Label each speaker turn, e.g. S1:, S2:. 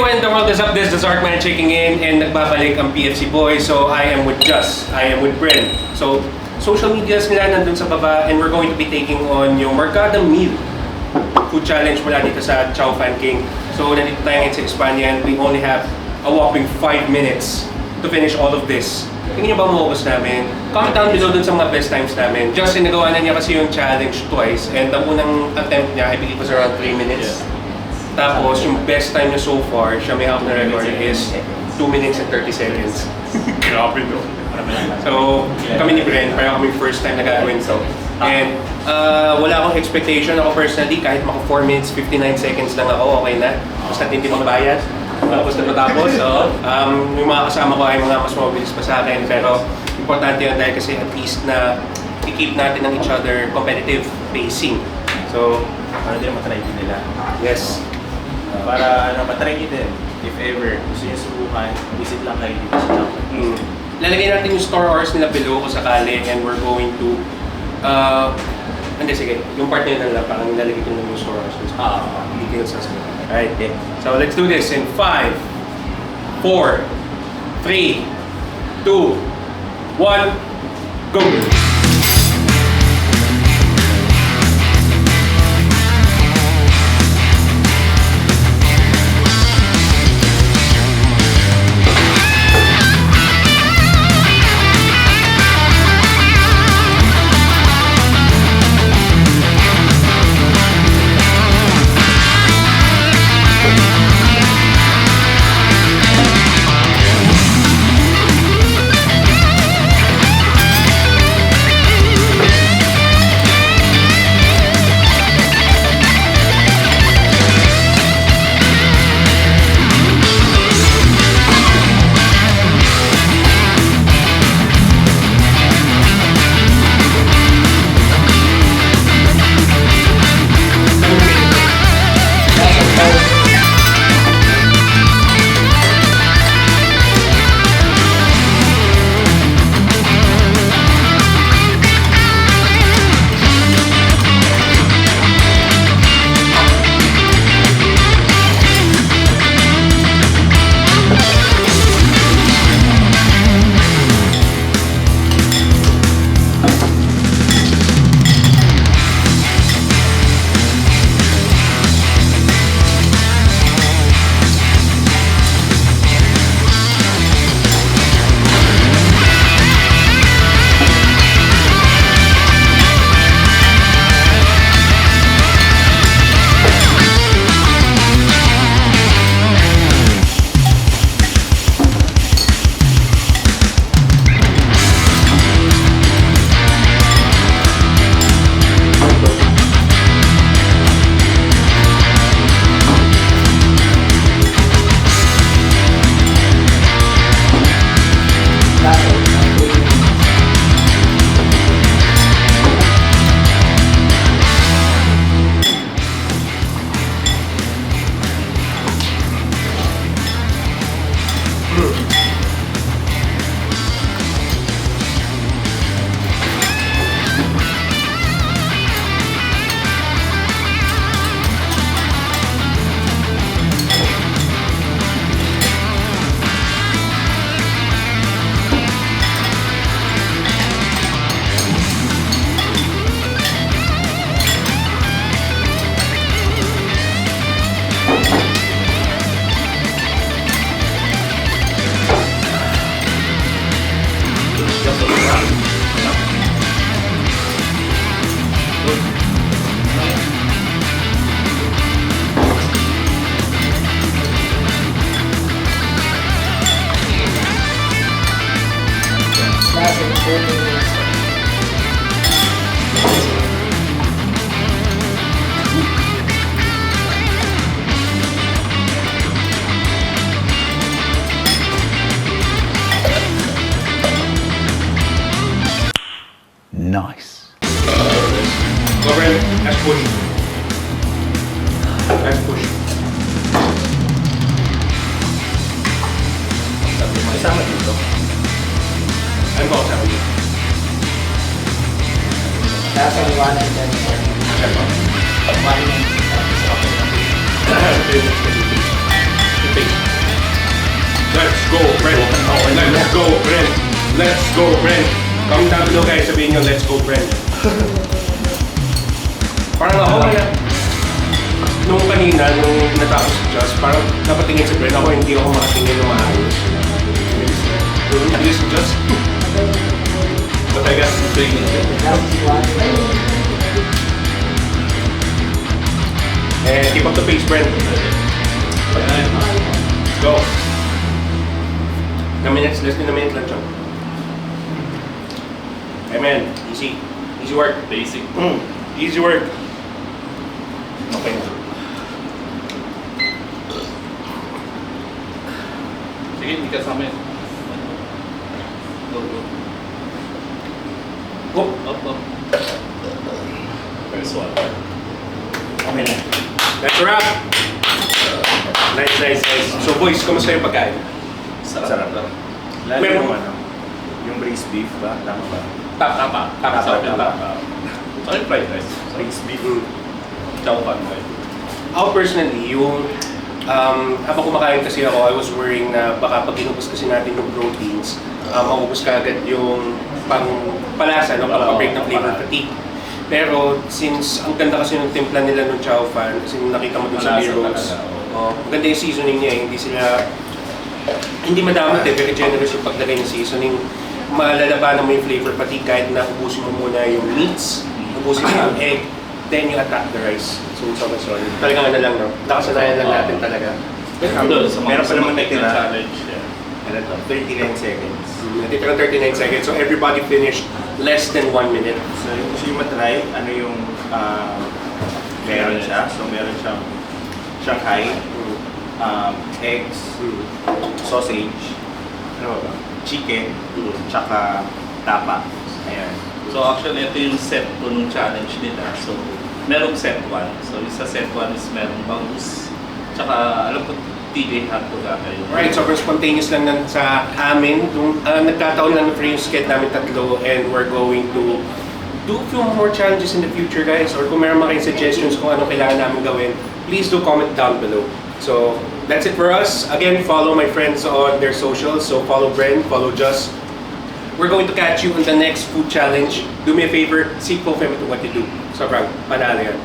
S1: when the world is up, this is Zarkman checking in and nagbabalik ang PFC Boys. So I am with Just, I am with Bren. So social medias nila nandun sa baba and we're going to be taking on yung Mercado Meal Food Challenge mula dito sa Chow Fan King. So nandito tayo ngayon sa Espanya and we only have a whopping 5 minutes to finish all of this. Tingin niyo ba maubos namin? Comment down below dun sa mga best times namin. Just nagawa na niya kasi yung challenge twice and ang unang attempt niya, I believe was around 3 minutes. Tapos, yung best time niya so far, siya may hawak na record is 2 minutes and 30 seconds. Grabe, no? So, kami ni Bren, parang kami first time na gagawin to. And wala akong expectation. Ako personally, kahit maka 4 minutes, 59 seconds lang ako, okay na. Basta hindi magbayad. Tapos na matapos. So, yung mga kasama ko ay mga mas mabilis pa sa akin. Pero, importante yun dahil kasi at least na i-keep natin ng each other competitive pacing. So,
S2: para din matry din nila.
S1: Yes.
S2: Para matry din. If ever, gusto nyo subukan, visit lang kayo dito sa Chow.
S1: Lalagay natin yung store hours nila below kung sakali and we're going to hindi, sige. Yung part nila lang, parang nilalagay ko yung store hours. Details sa sabi. Alright, okay. So let's do this in 5, 4, 3, 2, 1, go!
S3: Nice.
S1: Go, Bren. Let's push. Let's push.
S2: Isama dito.
S1: Ano ba ako sabi niyo?
S4: Nasa liwanag dyan.
S1: Ano ba?
S4: Liwanag.
S1: Okay. Let's go, Brent. Let's go, Brent. Comment down below guys, sabihin nyo, let's go, Brent. Parang ako na, nung kanina, nung natapos si Just, parang napatingin si Brent. Ako hindi ako makatingin ng maayos. At least Just. But I guess,
S4: Last one.
S1: and keep up the pace, Brent. Let's go. Less than a minute lang siya. Amen. Easy. Easy work.
S3: Basic.
S1: Easy work. Okay na.
S3: Sige, hindi ka sa amin. Go, go.
S1: Oh,
S3: Up, up. First one.
S1: okay na. That's a wrap. Nice, nice, nice. So boys, kamusta yung pagkain?
S2: Sarap. Lalo
S1: Meron-
S2: yung ano, yung braised beef ba? Tama ba?
S3: Tama. Sa akin, tama. Sa akin, fried rice.
S2: Braised beef.
S3: Chow fan, right?
S1: Ako personally, yung habang kumakain kasi ako, I was worrying na baka pag inubos kasi natin yung proteins, maubos ka agad yung palasa, no? Pag-break ng flavor fatigue. Pero since ang ganda kasi ng timpla nila ng chow fan, kasi nakita mo dun sa
S3: Malasa
S1: B-rolls,
S3: talaga,
S1: maganda yung seasoning niya, hindi madamot very generous yung paglagay ng seasoning. Malalabanan mo yung flavor fatigue kahit na ubusin mo muna yung meats, ubusin mo yung egg, then you attack the rice. So, sorry. Talagang ano lang, no? Nakasanayan lang natin talaga.
S2: Meron pa naman natira.
S3: challenge. Yeah.
S2: Ano to? 39 seconds.
S1: Natitira 39 seconds, so everybody finished less than 1 minute.
S2: So yung gusto yung matry, ano yung meron siya. So meron siyang Shanghai, eggs, sausage, ano ba? Chicken, tsaka tapa. Ayan.
S3: So actually, ito yung set 2 ng challenge nila. So, merong set 1. So, yung sa set 1 is merong bangus. Tsaka, alam ko, TJ hotdog ata yun.
S1: Right, sobrang spontaneous lang sa amin. Nagkataon lang na free yung sked namin tatlo and we're going to do a few more challenges in the future, guys. Or kung meron mga kayong suggestions kung ano kailangan namin gawin, please do comment down below. So, that's it for us. Again, follow my friends on their socials. So, follow Bren, follow Just. We're going to catch you on the next food challenge. Do me a favor, seek fulfillment to what you do. Sobrang panalo yan.